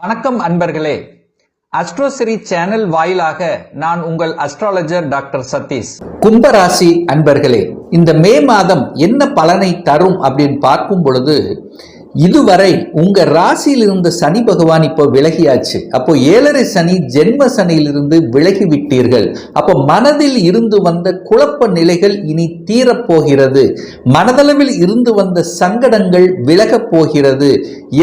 வணக்கம் அன்பர்களே. அஸ்ட்ரோசிரி சேனல் வாயிலாக நான் உங்கள் அஸ்ட்ராலஜர் டாக்டர் சதீஷ். கும்பராசி அன்பர்களே, இந்த மே மாதம் என்ன பலனை தரும் அப்படின்னு பார்க்கும் பொழுது, இதுவரை உங்க ராசியில் இருந்த சனி பகவான் இப்போ விலகியாச்சு. அப்போ 7.5 சனி ஜென்ம சனியிலிருந்து விலகி விட்டீர்கள். அப்போ மனதில் இருந்து வந்த குழப்ப நிலைகள் இனி தீரப்போகிறது. மனதளவில் இருந்து வந்த சங்கடங்கள் விலகப் போகிறது.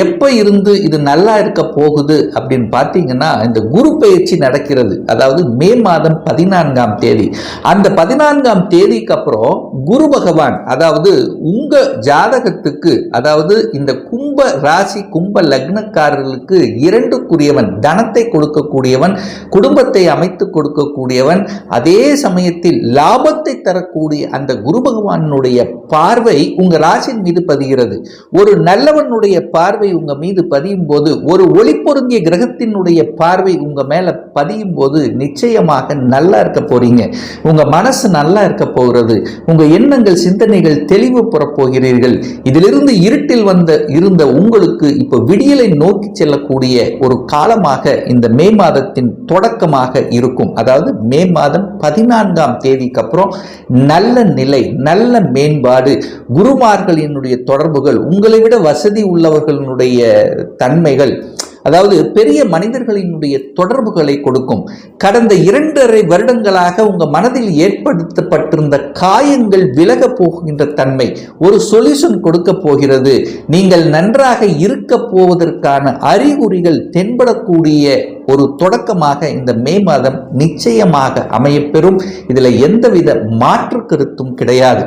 எப்ப இருந்து இது நல்லா இருக்க போகுது அப்படின்னு பார்த்தீங்கன்னா, இந்த குரு பயிற்சி நடக்கிறது. அதாவது மே மாதம் 14ஆம் தேதி. அந்த 14ஆம் தேதிக்கு அப்புறம் குரு பகவான், அதாவது உங்க ஜாதகத்துக்கு, அதாவது இந்த கும்ப ராசி கும்ப லக்னக்காரர்களுக்கு 2க்குரியவன், தனத்தை கொடுக்கக்கூடியவன், குடும்பத்தை அமைத்து கொடுக்கக்கூடியவன், அதே சமயத்தில் லாபத்தை தரக்கூடிய அந்த குரு பகவானுடைய பார்வை உங்க ராசியின் மீது பதிகிறது. ஒரு நல்லவனுடைய பார்வை உங்க மீது பதியும் போது, ஒரு ஒளி பொருந்திய கிரகத்தினுடைய பார்வை உங்க மேல பதியும் போது நிச்சயமாக நல்லா இருக்க போறீங்க. உங்க மனசு நல்லா இருக்க போகிறது. உங்க எண்ணங்கள் சிந்தனைகள் தெளிவு பெறப்போகிறீர்கள். இதிலிருந்து இருட்டில் இருந்த உங்களுக்கு இப்போ விடியலை நோக்கி செல்லக்கூடிய ஒரு காலமாக இந்த மே மாதத்தின் தொடக்கமாக இருக்கும். அதாவது மே மாதம் 14ஆம் தேதிக்கு அப்புறம் நல்ல நிலை, நல்ல மேம்பாடு, குருமார்களினுடைய தொடர்புகள், உங்களை விட வசதி உள்ளவர்களுடைய தன்மைகள், அதாவது பெரிய மனிதர்களினுடைய தொடர்புகளை கொடுக்கும். கடந்த 2.5 வருடங்களாக உங்க மனதில் ஏற்படுத்தப்பட்டிருந்த காயங்கள் விலக போகின்ற தன்மை, ஒரு சொல்யூஷன் கொடுக்க போகிறது. நீங்கள் நன்றாக இருக்க போவதற்கான அறிகுறிகள் தென்படக்கூடிய ஒரு தொடக்கமாக இந்த மே மாதம் நிச்சயமாக அமையப்பெறும். இதுல எந்தவித மாற்று கருத்தும் கிடையாது.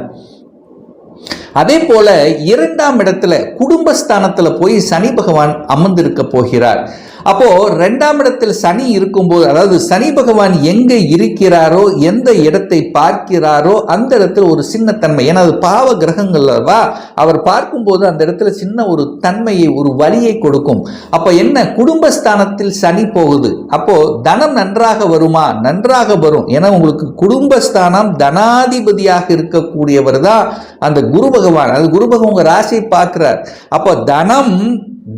அதே போல 2ஆம் இடத்துல குடும்பஸ்தானத்துல போய் சனி பகவான் அமர்ந்திருக்க போகிறார். அப்போ 2ஆம் இடத்தில் சனி இருக்கும்போது, அதாவது சனி பகவான் எங்க இருக்கிறாரோ, எந்த இடத்தை பார்க்கிறாரோ அந்த இடத்துல ஒரு சின்ன தன்மை, ஏன்னா அது பாவ கிரகங்கள்வா, அவர் பார்க்கும்போது அந்த இடத்துல சின்ன ஒரு தன்மையை, ஒரு வலியை கொடுக்கும். அப்ப என்ன, குடும்பஸ்தானத்தில் சனி போகுது. அப்போ தனம் நன்றாக வருமா? நன்றாக வரும். ஏன்னா உங்களுக்கு குடும்பஸ்தானம் தனாதிபதியாக இருக்கக்கூடியவர் தான் அந்த குரு பகவான். அது குரு பகவான் உங்க ராசியை பார்க்கிறார். அப்போ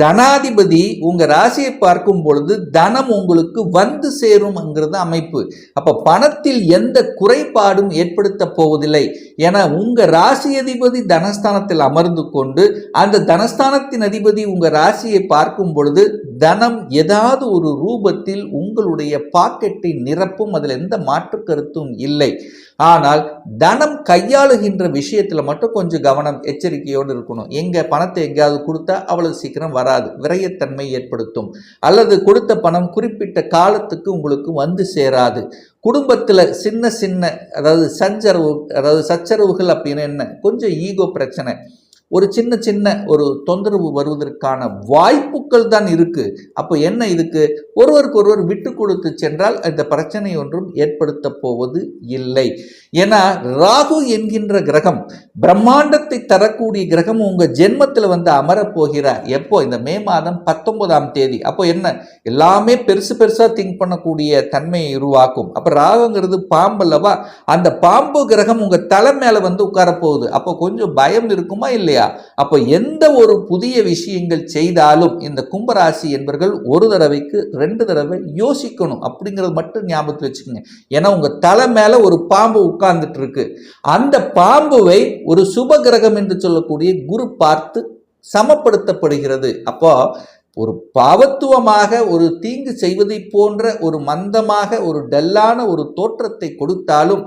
தனாதிபதி உங்க ராசியை பார்க்கும் பொழுது தனம் உங்களுக்கு வந்து சேரும்ங்கிறது அமைப்பு. அப்ப பணத்தில் எந்த குறைபாடும் ஏற்படுத்த போவதில்லை. ஏன்னா உங்க ராசி அதிபதி தனஸ்தானத்தில் அமர்ந்து கொண்டு அந்த தனஸ்தானத்தின் அதிபதி உங்க ராசியை பார்க்கும் பொழுது தனம் ஏதாவது ஒரு ரூபத்தில் உங்களுடைய பாக்கெட்டை நிரப்பும். அதில் எந்த மாற்று கருத்தும் இல்லை. ஆனால் தனம் கையாளுகின்ற விஷயத்துல மட்டும் கொஞ்சம் கவனம், எச்சரிக்கையோடு இருக்கணும். எங்க பணத்தை எங்கேயாவது கொடுத்தா அவ்வளவு சீக்கிரம் வராது, விரயத்தன்மை ஏற்படுத்தும். அல்லது கொடுத்த பணம் குறிப்பிட்ட காலத்துக்கு உங்களுக்கு வந்து சேராது. குடும்பத்துல சின்ன அதாவது சச்சரவுகள் அப்படின்னு என்ன, கொஞ்சம் ஈகோ பிரச்சனை, ஒரு சின்ன ஒரு தொந்தரவு வருவதற்கான வாய்ப்புகள் தான் இருக்கு. அப்போ என்ன, இதுக்கு ஒருவருக்கு ஒருவர் விட்டு கொடுத்து சென்றால் இந்த பிரச்சனை ஒன்றும் ஏற்படுத்த போவது இல்லை. ஏன்னா ராகு என்கின்ற கிரகம், பிரம்மாண்டத்தை தரக்கூடிய கிரகம் உங்க ஜென்மத்தில் வந்து அமரப் போகிறார். எப்போ? இந்த மே மாதம் 19ஆம் தேதி. அப்போ என்ன, எல்லாமே பெருசா திங்க் பண்ணக்கூடிய தன்மையை உருவாக்கும். அப்ப ராகுங்கிறது பாம்பு அல்லவா, அந்த பாம்பு கிரகம் உங்க தலை மேல வந்து உட்கார போகுது. அப்போ கொஞ்சம் பயம் இருக்குமா இல்லையா? அப்போ எந்த ஒரு புதிய விஷயங்கள் செய்தாலும் இந்த கும்பராசி என்பவர்கள் ஒரு தடவைக்கு 2 தடவை யோசிக்கணும். அப்படிங்கிறது மட்டும் ஞாபகத்தில் வச்சுக்கோங்க. ஏன்னா உங்க தலை மேல ஒரு பாம்பு உட்கார்ந்துட்டு இருக்கு. அந்த பாம்புவை ஒரு சுப கிரகம் என்று சொல்லக்கூடிய குரு பார்த்து சமப்படுத்தப்படுகிறது. அப்போ ஒரு பாவத்துவமாக, ஒரு தீங்கு செய்வதை போன்ற ஒரு மந்தமாக, ஒரு டல்லான ஒரு தோற்றத்தை கொடுத்தாலும்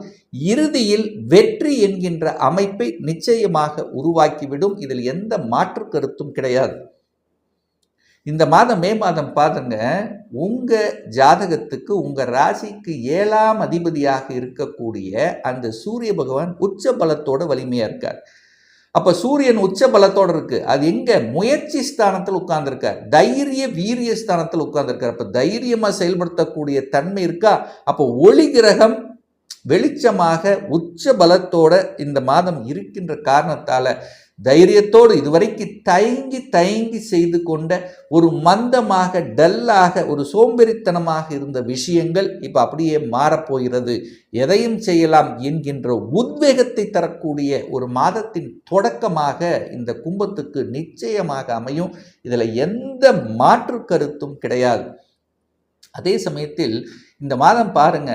இறுதியில் வெற்றி என்கின்ற அமைப்பை நிச்சயமாக உருவாக்கிவிடும். இதில் எந்த மாற்று கருத்தும் கிடையாது. இந்த மாதம் மே மாதம் பாருங்க, உங்க ஜாதகத்துக்கு உங்க ராசிக்கு 7ஆம் அதிபதியாக இருக்கக்கூடிய அந்த சூரிய பகவான் உச்ச பலத்தோட வலிமையா இருக்கார். அப்ப சூரியன் உச்ச பலத்தோடு இருக்கு. அது எங்க, முயற்சி ஸ்தானத்தில் உட்கார்ந்துருக்கார், தைரிய வீரிய ஸ்தானத்தில் உட்கார்ந்துருக்கார். அப்ப தைரியமா செயல்படுத்தக்கூடிய தன்மை இருக்கா. அப்போ ஒளி கிரகம் வெளிச்சமாக உச்ச பலத்தோட இந்த மாதம் இருக்கின்ற காரணத்தால தைரியத்தோடு இதுவரைக்கு தயங்கி தயங்கி செய்து கொண்ட ஒரு மந்தமாக டல்லாக ஒரு சோம்பேறித்தனமாக இருந்த விஷயங்கள் இப்போ அப்படியே மாறப்போகிறது. எதையும் செய்யலாம் என்கின்ற உத்வேகத்தை தரக்கூடிய ஒரு மாதத்தின் தொடக்கமாக இந்த கும்பத்துக்கு நிச்சயமாக அமையும். இதில் எந்த மாற்று கருத்தும் கிடையாது. அதே சமயத்தில் இந்த மாதம் பாருங்க,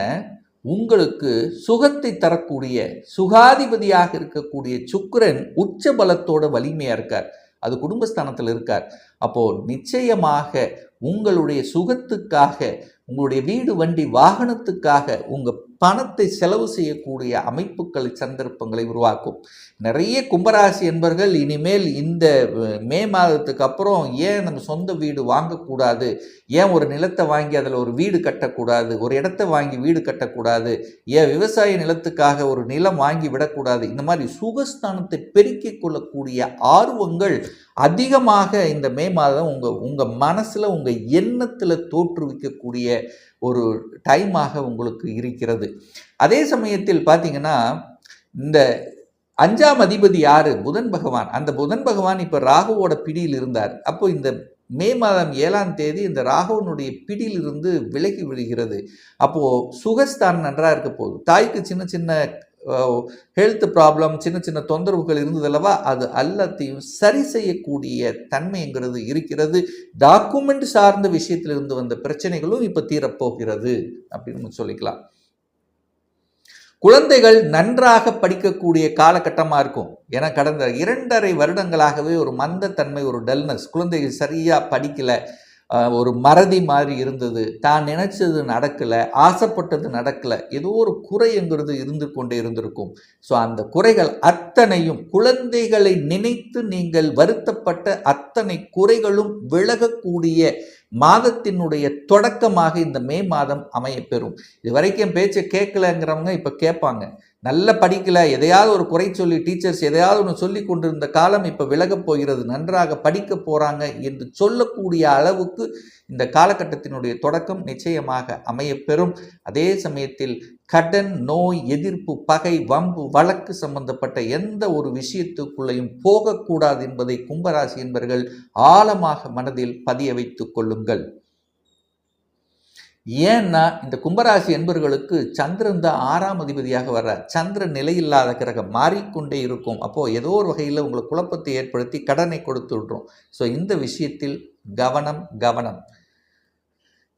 உங்களுக்கு சுகத்தை தரக்கூடிய சுகாதிபதியாக இருக்கக்கூடிய சுக்கிரன் உச்ச பலத்தோட வலிமையா இருக்கார். அது குடும்பஸ்தானத்தில் இருக்கார். அப்போ நிச்சயமாக உங்களுடைய சுகத்துக்காக, உங்களுடைய வீடு வண்டி வாகனத்துக்காக உங்க பணத்தை செலவு செய்யக்கூடிய அமைப்புகள் சந்தர்ப்பங்களை உருவாக்கும். நிறைய கும்பராசி என்பர்கள் இனிமேல் இந்த மே மாதத்துக்கு அப்புறம் ஏன் நம்ம சொந்த வீடு வாங்கக்கூடாது, ஏன் ஒரு நிலத்தை வாங்கி அதில் ஒரு வீடு கட்டக்கூடாது, ஒரு இடத்த வாங்கி வீடு கட்டக்கூடாது, ஏன் விவசாய நிலத்துக்காக ஒரு நிலம் வாங்கி விடக்கூடாது, இந்த மாதிரி சுகஸ்தானத்தை பெருக்கிக் கொள்ளக்கூடிய ஆர்வங்கள் அதிகமாக இந்த மே மாதம் உங்கள் மனசில் உங்கள் எண்ணத்தில் தோற்றுவிக்கக்கூடிய ஒரு டைமாக உங்களுக்கு இருக்கிறது. அதே சமயத்தில் பார்த்தீங்கன்னா, இந்த 5ஆம் அதிபதி யாரு? புதன் பகவான். அந்த புதன் பகவான் இப்போ ராகுவோட பிடியில் இருந்தார். அப்போ இந்த மே மாதம் 7ஆம் தேதி இந்த ராகுவனுடைய பிடியிலிருந்து விலகி விடுகிறது. அப்போது சுகஸ்தானம் நன்றாக இருக்க போகுது. தாய்க்கு சின்ன சின்ன ஹெல்த் ப்ராப்ளம், சின்ன சின்ன தொந்தரவுகள் இருந்ததல்லவா, அது எல்லாத்தையும் சரி செய்யக்கூடிய தன்மைங்கிறது இருக்கிறது. டாக்குமெண்ட் சார்ந்த விஷயத்திலிருந்து வந்த பிரச்சனைகளும் இப்போ தீரப்போகிறது அப்படின்னு சொல்லிக்கலாம். குழந்தைகள் நன்றாக படிக்கக்கூடிய காலகட்டமாக இருக்கும். ஏன்னா கடந்த 2.5 வருடங்களாகவே ஒரு மந்தத்தன்மை, ஒரு டல்னஸ், குழந்தைகள் சரியாக படிக்கலை, ஒரு மறதி மாதிரி இருந்தது, தான் நினைச்சது நடக்கலை, ஆசைப்பட்டது நடக்கலை, ஏதோ ஒரு குறைங்கிறது இருந்து கொண்டே இருந்திருக்கும். ஸோ அந்த குறைகள் அத்தனையும், குழந்தைகளை நினைத்து நீங்கள் வருத்தப்பட்ட அத்தனை குறைகளும் விலகக்கூடிய மாதத்தினுடைய தொடக்கமாக இந்த மே மாதம் அமையப்பெறும். இது வரைக்கும் என் பேச்சை கேட்கலங்கிறவங்க இப்போ கேட்பாங்க. நல்ல படிக்கலை, எதையாவது ஒரு குறை சொல்லி டீச்சர்ஸ் எதையாவது ஒன்று சொல்லி கொண்டிருந்த காலம் இப்போ விலகப் போகிறது, நன்றாக படிக்க போகிறாங்க என்று சொல்லக்கூடிய அளவுக்கு இந்த காலகட்டத்தினுடைய தொடக்கம் நிச்சயமாக அமையப்பெறும். அதே சமயத்தில் கடன், நோய், எதிர்ப்பு, பகை, வம்பு, வழக்கு சம்பந்தப்பட்ட எந்த ஒரு விஷயத்துக்குள்ளேயும் போகக்கூடாது என்பதை கும்பராசி என்பவர்கள் ஆழமாக மனதில் பதிய வைத்துக் கொள்ளுங்கள். ஏன்னா இந்த கும்பராசி என்பவர்களுக்கு சந்திரன் தான் 6ஆம் அதிபதியாக வர்றார். சந்திரன் நிலையில்லாத கிரகம், மாறிக்கொண்டே இருக்கும். அப்போது ஏதோ ஒரு வகையில் உங்களுக்கு குழப்பத்தை ஏற்படுத்தி கடனை கொடுத்து விட்ரும். ஸோ இந்த விஷயத்தில் கவனம் கவனம்.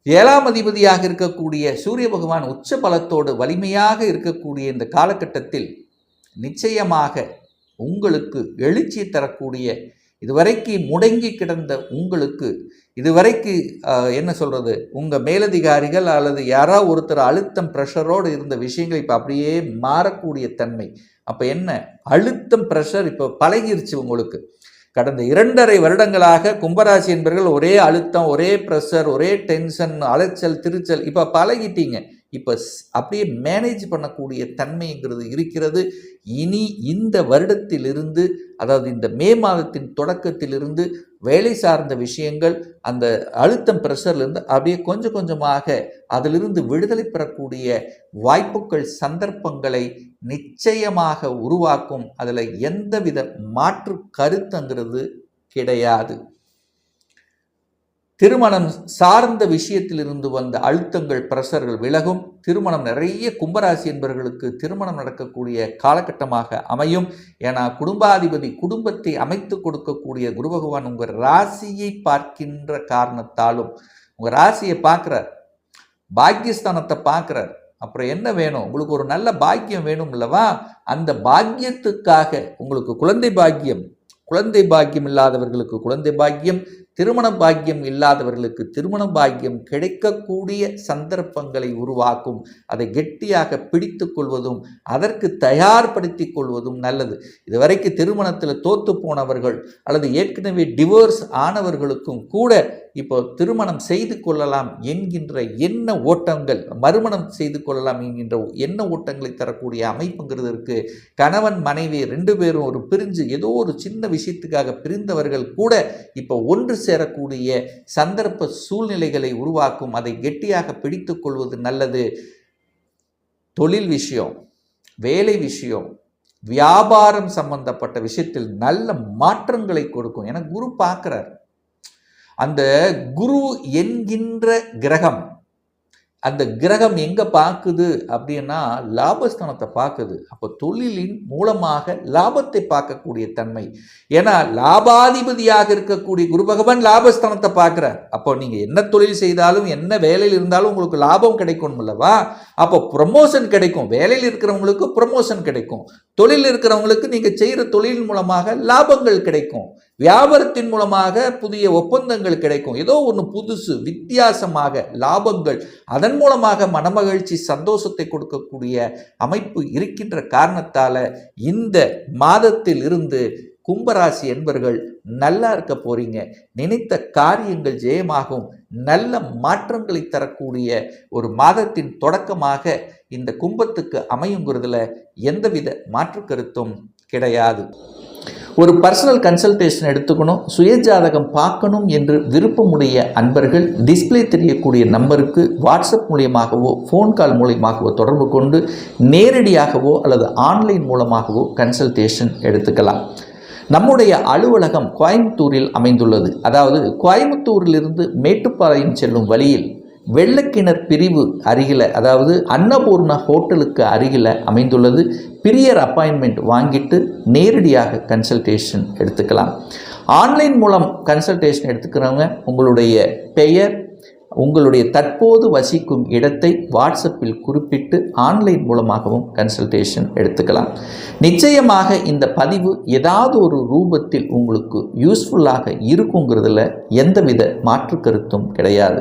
7ஆம் அதிபதியாக இருக்கக்கூடிய சூரிய பகவான் உச்ச பலத்தோடு வலிமையாக இருக்கக்கூடிய இந்த காலகட்டத்தில் நிச்சயமாக உங்களுக்கு எழுச்சி தரக்கூடிய, இதுவரைக்கு முடங்கி கிடந்த உங்களுக்கு, இதுவரைக்கு என்ன சொல்கிறது, உங்கள் மேலதிகாரிகள் அல்லது யாராவது ஒருத்தர் அழுத்தம் ப்ரெஷரோடு இருந்த விஷயங்கள் இப்போ அப்படியே மாறக்கூடிய தன்மை. அப்போ என்ன, அழுத்தம் ப்ரெஷர் இப்போ பழகிருச்சு உங்களுக்கு. கடந்த 2.5 வருடங்களாக கும்பராசி என்பவர்கள் ஒரே அழுத்தம், ஒரே ப்ரெஷர், ஒரே டென்ஷன், அலைச்சல், திருச்சல், இப்போ பழகிட்டீங்க. இப்போ அப்படியே மேனேஜ் பண்ணக்கூடிய தன்மைங்கிறது இருக்கிறது. இனி இந்த வருடத்திலிருந்து, அதாவது இந்த மே மாதத்தின் தொடக்கத்திலிருந்து வேலை சார்ந்த விஷயங்கள், அந்த அழுத்தம் ப்ரெஷர்லேருந்து அப்படியே கொஞ்சம் கொஞ்சமாக அதிலிருந்து விடுதலை பெறக்கூடிய வாய்ப்புகள், சந்தர்ப்பங்களை நிச்சயமாக உருவாக்கும். அதில் எந்தவித மாற்று கருத்துங்கிறது கிடையாது. திருமணம் சார்ந்த விஷயத்திலிருந்து வந்த அழுத்தங்கள், பிரஷர்கள் விலகும். திருமணம் நிறைய கும்பராசி என்பவர்களுக்கு திருமணம் நடக்கக்கூடிய காலகட்டமாக அமையும். ஏன்னா குடும்பாதிபதி, குடும்பத்தை அமைத்து கொடுக்கக்கூடிய குரு பகவான் உங்கள் ராசியை பார்க்கின்ற காரணத்தாலும், உங்கள் ராசியை பார்க்குறார், பாக்கியஸ்தானத்தை பார்க்குறார். அப்புறம் என்ன வேணும், உங்களுக்கு ஒரு நல்ல பாக்கியம் வேணும் அல்லவா? அந்த பாக்கியத்துக்காக உங்களுக்கு குழந்தை பாக்கியம், குழந்தை பாக்கியம் இல்லாதவர்களுக்கு குழந்தை பாக்கியம், திருமண பாக்கியம் இல்லாதவர்களுக்கு திருமண பாக்கியம் கிடைக்கக்கூடிய சந்தர்ப்பங்களை உருவாக்கும். அதை கெட்டியாக பிடித்து கொள்வதும் அதற்கு தயார்படுத்தி கொள்வதும் நல்லது. இதுவரைக்கு திருமணத்தில் தோத்து போனவர்கள் அல்லது ஏற்கனவே டிவோர்ஸ் ஆனவர்களுக்கும் கூட இப்போ திருமணம் செய்து கொள்ளலாம் என்கின்ற எண்ண ஓட்டங்கள், மறுமணம் செய்து கொள்ளலாம் என்கின்ற எண்ண ஓட்டங்களை தரக்கூடிய அமைப்புங்கிறது இருக்கு. கணவன் மனைவி 2 பேரும் ஒரு பிரிஞ்சு ஏதோ ஒரு சின்ன விஷயத்துக்காக பிரிந்தவர்கள் கூட இப்போ ஒன்று சேரக்கூடிய சந்தர்ப்ப சூழ்நிலைகளை உருவாக்கும். அதை கெட்டியாக பிடித்து கொள்வது நல்லது. தொழில் விஷயம், வேலை விஷயம், வியாபாரம் சம்பந்தப்பட்ட விஷயத்தில் நல்ல மாற்றங்களை கொடுக்கும். என குரு பார்க்கிறார். அந்த குரு என்கின்ற கிரகம், அந்த கிரகம் எங்க பார்க்குது அப்படின்னா லாபஸ்தானத்தை பார்க்குது. அப்போ தொழிலின் மூலமாக லாபத்தை பார்க்கக்கூடிய தன்மை. ஏன்னா லாபாதிபதியாக இருக்கக்கூடிய குரு பகவான் லாபஸ்தானத்தை பார்க்கிறார். அப்போ நீங்க என்ன தொழில் செய்தாலும் என்ன வேலையில் இருந்தாலும் உங்களுக்கு லாபம் கிடைக்கும் அல்லவா? அப்போ ப்ரமோஷன் கிடைக்கும். வேலையில் இருக்கிறவங்களுக்கு ப்ரமோஷன் கிடைக்கும். தொழில் இருக்கிறவங்களுக்கு நீங்க செய்யற தொழில் மூலமாக லாபங்கள் கிடைக்கும். வியாபாரத்தின் மூலமாக புதிய ஒப்பந்தங்கள் கிடைக்கும். ஏதோ ஒன்று புதுசு வித்தியாசமாக லாபங்கள், அதன் மூலமாக மனமகிழ்ச்சி சந்தோஷத்தை கொடுக்கக்கூடிய அமைப்பு இருக்கின்ற காரணத்தால இந்த மாதத்தில் இருந்து கும்பராசி என்பர்கள் நல்லா இருக்க போறீங்க. நினைத்த காரியங்கள் ஜெயமாகும். நல்ல மாற்றங்களை தரக்கூடிய ஒரு மாதத்தின் தொடக்கமாக இந்த கும்பத்துக்கு அமையுங்கிறதுல எந்தவித மாற்று கருத்தும் கிடையாது. ஒரு பர்சனல் கன்சல்டேஷன் எடுத்துக்கணும், சுயஜாதகம் பார்க்கணும் என்று விருப்பமுடைய அன்பர்கள் டிஸ்பிளே தெரியக்கூடிய நம்பருக்கு வாட்ஸ்அப் மூலியமாகவோ ஃபோன் கால் மூலியமாகவோ தொடர்பு கொண்டு நேரடியாகவோ அல்லது ஆன்லைன் மூலமாகவோ கன்சல்டேஷன் எடுத்துக்கலாம். நம்முடைய அலுவலகம் கோயம்புத்தூரில் அமைந்துள்ளது. அதாவது கோயம்புத்தூரிலிருந்து மேட்டுப்பாளையம் செல்லும் வழியில் வெள்ளக்கிணர் பிரிவு அருகில், அதாவது அன்னபூர்ணா ஹோட்டலுக்கு அருகில் அமைந்துள்ளது. பிரியர் அப்பாயின்மெண்ட் வாங்கிட்டு நேரடியாக கன்சல்டேஷன் எடுத்துக்கலாம். ஆன்லைன் மூலம் கன்சல்டேஷன் எடுத்துக்கிறவங்க உங்களுடைய பெயர், உங்களுடைய தற்போது வசிக்கும் இடத்தை வாட்ஸ்அப்பில் குறிப்பிட்டு ஆன்லைன் மூலமாகவும் கன்சல்டேஷன் எடுத்துக்கலாம். நிச்சயமாக இந்த பதிவு ஏதாவது ஒரு ரூபத்தில் உங்களுக்கு யூஸ்ஃபுல்லாக இருக்குங்கிறதுல எந்தவித மாற்று கருத்தும் கிடையாது.